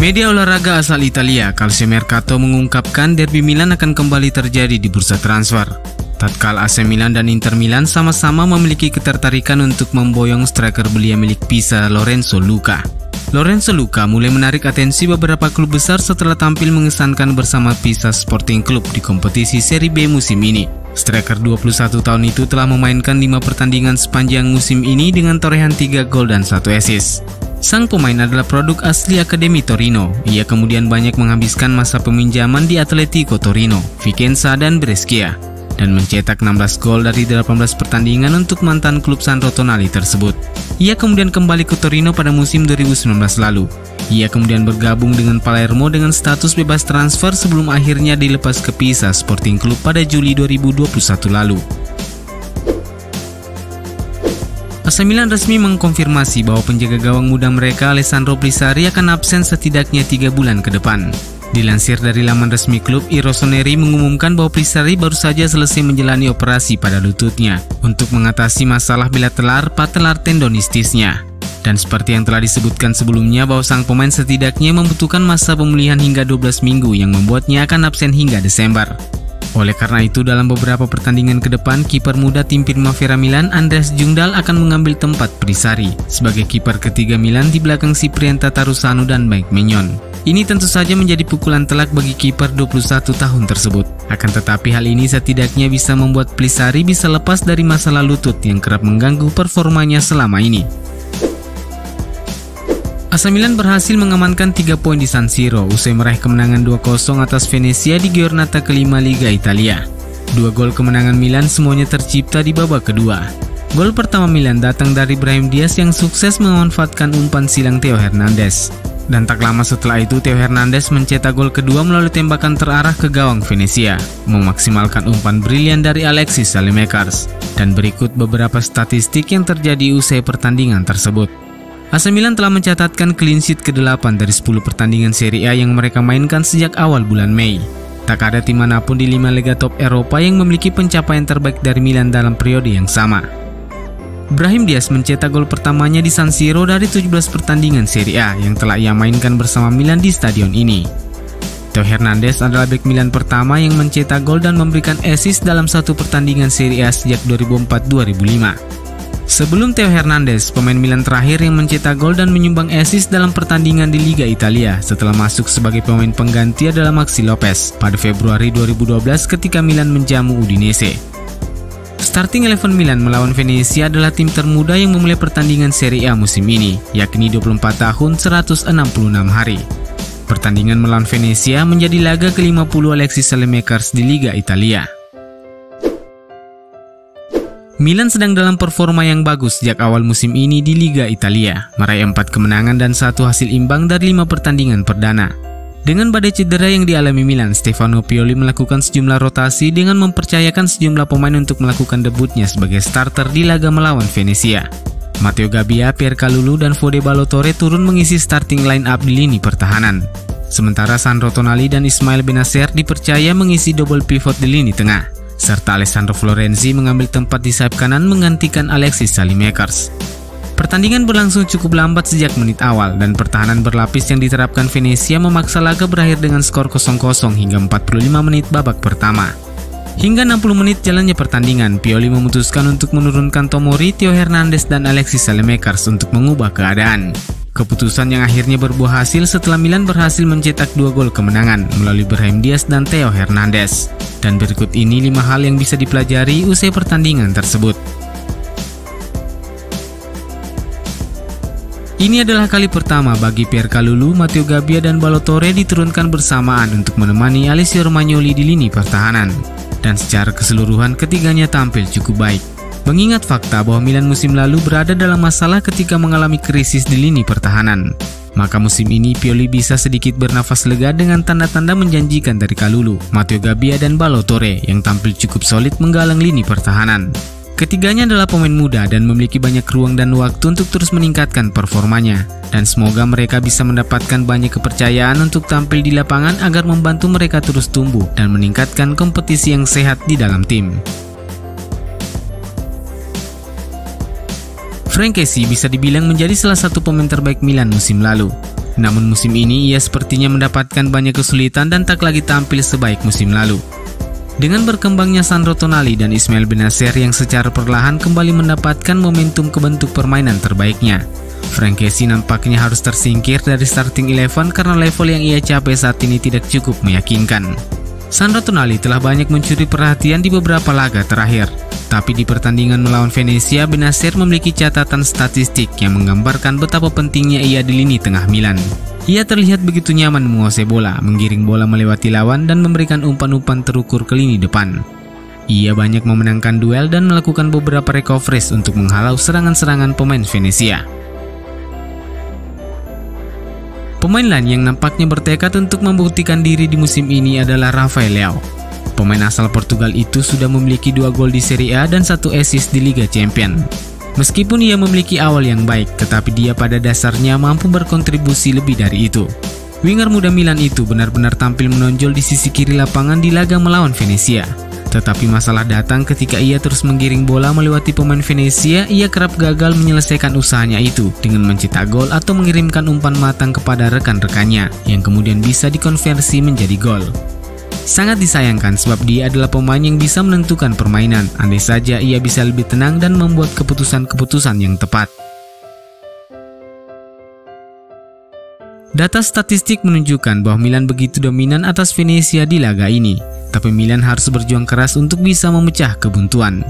Media olahraga asal Italia, Calciomercato, mengungkapkan derby Milan akan kembali terjadi di bursa transfer. Tatkala AC Milan dan Inter Milan sama-sama memiliki ketertarikan untuk memboyong striker belia milik Pisa, Lorenzo Luca. Lorenzo Luca mulai menarik atensi beberapa klub besar setelah tampil mengesankan bersama Pisa Sporting Club di kompetisi Serie B musim ini. Striker 21 tahun itu telah memainkan 5 pertandingan sepanjang musim ini dengan torehan 3 gol dan 1 assist. Sang pemain adalah produk asli Akademi Torino. Ia kemudian banyak menghabiskan masa peminjaman di Atletico Torino, Vicenza, dan Brescia, dan mencetak 16 gol dari 18 pertandingan untuk mantan klub San Rotonali tersebut. Ia kemudian kembali ke Torino pada musim 2019 lalu. Ia kemudian bergabung dengan Palermo dengan status bebas transfer sebelum akhirnya dilepas ke Pisa Sporting Club pada Juli 2021 lalu. AC Milan resmi mengkonfirmasi bahwa penjaga gawang muda mereka Alessandro Plisari akan absen setidaknya 3 bulan ke depan. Dilansir dari laman resmi klub, I Rossoneri mengumumkan bahwa Plisari baru saja selesai menjalani operasi pada lututnya untuk mengatasi masalah bilateral patellar tendonistisnya. Dan seperti yang telah disebutkan sebelumnya bahwa sang pemain setidaknya membutuhkan masa pemulihan hingga 12 minggu yang membuatnya akan absen hingga Desember. Oleh karena itu, dalam beberapa pertandingan ke depan, kiper muda tim Primavera Milan, Andreas Jungdahl, akan mengambil tempat Plisari sebagai kiper ketiga Milan di belakang Ciprian Tatarusanu dan Mike Maignan. Ini tentu saja menjadi pukulan telak bagi kiper 21 tahun tersebut. Akan tetapi hal ini setidaknya bisa membuat Plisari bisa lepas dari masalah lutut yang kerap mengganggu performanya selama ini. AC Milan berhasil mengamankan 3 poin di San Siro usai meraih kemenangan 2-0 atas Venezia di giornata kelima Liga Italia. 2 gol kemenangan Milan semuanya tercipta di babak kedua. Gol pertama Milan datang dari Brahim Diaz yang sukses memanfaatkan umpan silang Theo Hernandez. Dan tak lama setelah itu Theo Hernandez mencetak gol kedua melalui tembakan terarah ke gawang Venezia, memaksimalkan umpan brilian dari Alexis Saelemaekers. Dan berikut beberapa statistik yang terjadi usai pertandingan tersebut. AC Milan telah mencatatkan clean sheet ke-8 dari 10 pertandingan Serie A yang mereka mainkan sejak awal bulan Mei. Tak ada tim manapun di 5 liga top Eropa yang memiliki pencapaian terbaik dari Milan dalam periode yang sama. Brahim Diaz mencetak gol pertamanya di San Siro dari 17 pertandingan Serie A yang telah ia mainkan bersama Milan di stadion ini. Theo Hernandez adalah bek Milan pertama yang mencetak gol dan memberikan assist dalam satu pertandingan Serie A sejak 2004-2005. Sebelum Theo Hernandez, pemain Milan terakhir yang mencetak gol dan menyumbang assist dalam pertandingan di Liga Italia setelah masuk sebagai pemain pengganti adalah Maxi Lopez pada Februari 2012 ketika Milan menjamu Udinese. Starting 11 Milan melawan Venezia adalah tim termuda yang memulai pertandingan Serie A musim ini, yakni 24 tahun 166 hari. Pertandingan melawan Venezia menjadi laga ke-50 Alexis Saelemaekers di Liga Italia. Milan sedang dalam performa yang bagus sejak awal musim ini di Liga Italia, meraih 4 kemenangan dan 1 hasil imbang dari 5 pertandingan perdana. Dengan badai cedera yang dialami Milan, Stefano Pioli melakukan sejumlah rotasi dengan mempercayakan sejumlah pemain untuk melakukan debutnya sebagai starter di laga melawan Venezia. Matteo Gabbia, Pierre Kalulu, dan Fode Ballo-Touré turun mengisi starting line up di lini pertahanan. Sementara Sandro Tonali dan Ismail Benacer dipercaya mengisi double pivot di lini tengah, serta Alessandro Florenzi mengambil tempat di sayap kanan menggantikan Alexis Saelemaekers. Pertandingan berlangsung cukup lambat sejak menit awal dan pertahanan berlapis yang diterapkan Venezia memaksa laga berakhir dengan skor 0-0 hingga 45 menit babak pertama. Hingga 60 menit jalannya pertandingan, Pioli memutuskan untuk menurunkan Tomori, Theo Hernandez, dan Alexis Saelemaekers untuk mengubah keadaan. Keputusan yang akhirnya berbuah hasil setelah Milan berhasil mencetak 2 gol kemenangan melalui Brahim Diaz dan Theo Hernandez. Dan berikut ini 5 hal yang bisa dipelajari usai pertandingan tersebut. Ini adalah kali pertama bagi Pierre Kalulu, Matteo Gabbia, dan Ballo-Touré diturunkan bersamaan untuk menemani Alessio Romagnoli di lini pertahanan. Dan secara keseluruhan ketiganya tampil cukup baik. Mengingat fakta bahwa Milan musim lalu berada dalam masalah ketika mengalami krisis di lini pertahanan, maka musim ini Pioli bisa sedikit bernafas lega dengan tanda-tanda menjanjikan dari Kalulu, Matteo Gabbia, dan Ballo-Touré yang tampil cukup solid menggalang lini pertahanan. Ketiganya adalah pemain muda dan memiliki banyak ruang dan waktu untuk terus meningkatkan performanya. Dan semoga mereka bisa mendapatkan banyak kepercayaan untuk tampil di lapangan agar membantu mereka terus tumbuh dan meningkatkan kompetisi yang sehat di dalam tim. Frank Kessie bisa dibilang menjadi salah satu pemain terbaik Milan musim lalu. Namun musim ini ia sepertinya mendapatkan banyak kesulitan dan tak lagi tampil sebaik musim lalu. Dengan berkembangnya Sandro Tonali dan Ismail Bennacer yang secara perlahan kembali mendapatkan momentum ke bentuk permainan terbaiknya, Frank Kessie nampaknya harus tersingkir dari starting 11 karena level yang ia capai saat ini tidak cukup meyakinkan. Sandro Tonali telah banyak mencuri perhatian di beberapa laga terakhir, tapi di pertandingan melawan Venezia, Bennacer memiliki catatan statistik yang menggambarkan betapa pentingnya ia di lini tengah Milan. Ia terlihat begitu nyaman menguasai bola, menggiring bola melewati lawan dan memberikan umpan-umpan terukur ke lini depan. Ia banyak memenangkan duel dan melakukan beberapa recoveries untuk menghalau serangan-serangan pemain Venezia. Pemain lain yang nampaknya bertekad untuk membuktikan diri di musim ini adalah Rafael Leao. Pemain asal Portugal itu sudah memiliki 2 gol di Serie A dan 1 assist di Liga Champions. Meskipun ia memiliki awal yang baik, tetapi dia pada dasarnya mampu berkontribusi lebih dari itu. Winger muda Milan itu benar-benar tampil menonjol di sisi kiri lapangan di laga melawan Venezia. Tetapi masalah datang ketika ia terus menggiring bola melewati pemain Venezia, ia kerap gagal menyelesaikan usahanya itu dengan mencetak gol atau mengirimkan umpan matang kepada rekan-rekannya yang kemudian bisa dikonversi menjadi gol. Sangat disayangkan sebab dia adalah pemain yang bisa menentukan permainan, andai saja ia bisa lebih tenang dan membuat keputusan-keputusan yang tepat. Data statistik menunjukkan bahwa Milan begitu dominan atas Venezia di laga ini, tapi Milan harus berjuang keras untuk bisa memecah kebuntuan.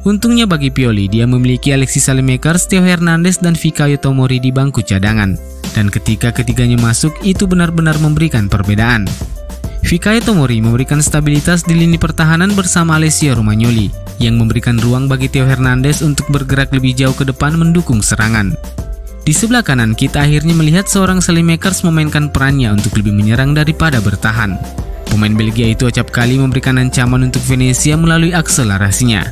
Untungnya bagi Pioli, dia memiliki Alexis Saelemaekers, Theo Hernandez, dan Fikayo Tomori di bangku cadangan, dan ketika ketiganya masuk, itu benar-benar memberikan perbedaan. Fikayo Tomori memberikan stabilitas di lini pertahanan bersama Alessio Romagnoli, yang memberikan ruang bagi Theo Hernandez untuk bergerak lebih jauh ke depan mendukung serangan. Di sebelah kanan, kita akhirnya melihat seorang Saelemaekers memainkan perannya untuk lebih menyerang daripada bertahan. Pemain Belgia itu acap kali memberikan ancaman untuk Venezia melalui akselerasinya.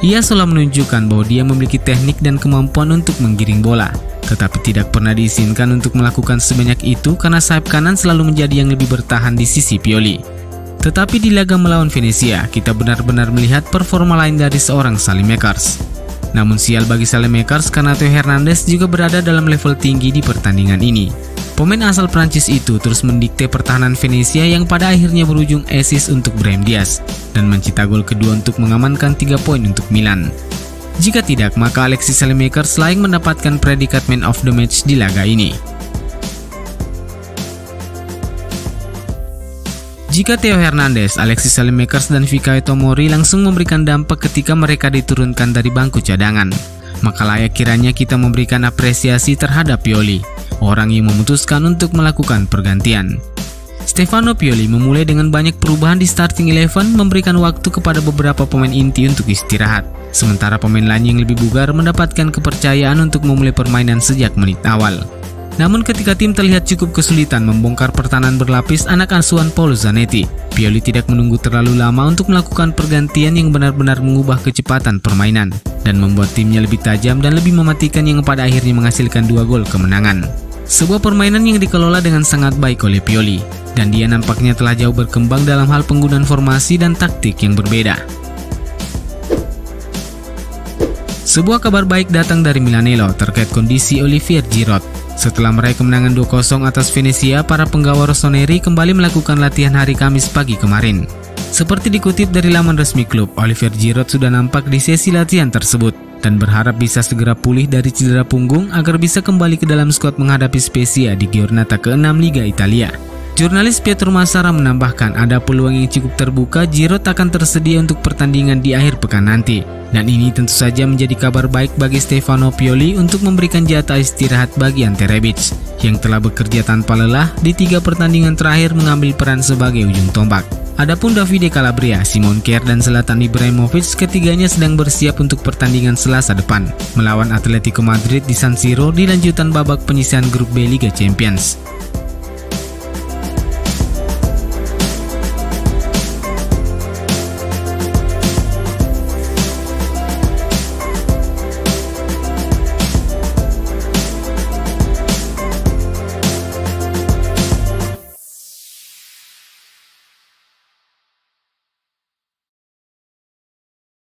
Ia selalu menunjukkan bahwa dia memiliki teknik dan kemampuan untuk menggiring bola, tetapi tidak pernah diizinkan untuk melakukan sebanyak itu karena sayap kanan selalu menjadi yang lebih bertahan di sisi Pioli. Tetapi di laga melawan Venezia, kita benar-benar melihat performa lain dari seorang Saelemaekers. Namun sial bagi Saelemaekers karena Theo Hernandez juga berada dalam level tinggi di pertandingan ini. Pemain asal Prancis itu terus mendikte pertahanan Venezia yang pada akhirnya berujung assist untuk Brahim Diaz dan mencetak gol kedua untuk mengamankan 3 poin untuk Milan. Jika tidak, maka Alexis Saelemaekers layak mendapatkan predikat Man of the Match di laga ini. Jika Theo Hernandez, Alexis Saelemaekers, dan Fikayo Tomori langsung memberikan dampak ketika mereka diturunkan dari bangku cadangan, maka layak kiranya kita memberikan apresiasi terhadap Pioli, orang yang memutuskan untuk melakukan pergantian. Stefano Pioli memulai dengan banyak perubahan di starting 11, memberikan waktu kepada beberapa pemain inti untuk istirahat, sementara pemain lain yang lebih bugar mendapatkan kepercayaan untuk memulai permainan sejak menit awal. Namun ketika tim terlihat cukup kesulitan membongkar pertahanan berlapis anak asuhan Paolo Zanetti, Pioli tidak menunggu terlalu lama untuk melakukan pergantian yang benar-benar mengubah kecepatan permainan dan membuat timnya lebih tajam dan lebih mematikan yang pada akhirnya menghasilkan 2 gol kemenangan. Sebuah permainan yang dikelola dengan sangat baik oleh Pioli, dan dia nampaknya telah jauh berkembang dalam hal penggunaan formasi dan taktik yang berbeda. Sebuah kabar baik datang dari Milanello terkait kondisi Olivier Giroud. Setelah meraih kemenangan 2-0 atas Venezia, para penggawa rossoneri kembali melakukan latihan hari Kamis pagi kemarin. Seperti dikutip dari laman resmi klub, Olivier Giroud sudah nampak di sesi latihan tersebut dan berharap bisa segera pulih dari cedera punggung agar bisa kembali ke dalam skuad menghadapi Spezia di Giornata ke-6 Liga Italia. Jurnalis Pietro Massara menambahkan ada peluang yang cukup terbuka Giroud akan tersedia untuk pertandingan di akhir pekan nanti. Dan ini tentu saja menjadi kabar baik bagi Stefano Pioli untuk memberikan jatah istirahat bagi Ante Rebic yang telah bekerja tanpa lelah di 3 pertandingan terakhir mengambil peran sebagai ujung tombak. Adapun Davide Calabria, Simon Kjaer, dan Zlatan Ibrahimovic, ketiganya sedang bersiap untuk pertandingan Selasa depan melawan Atletico Madrid di San Siro di lanjutan babak penyisihan grup B Liga Champions.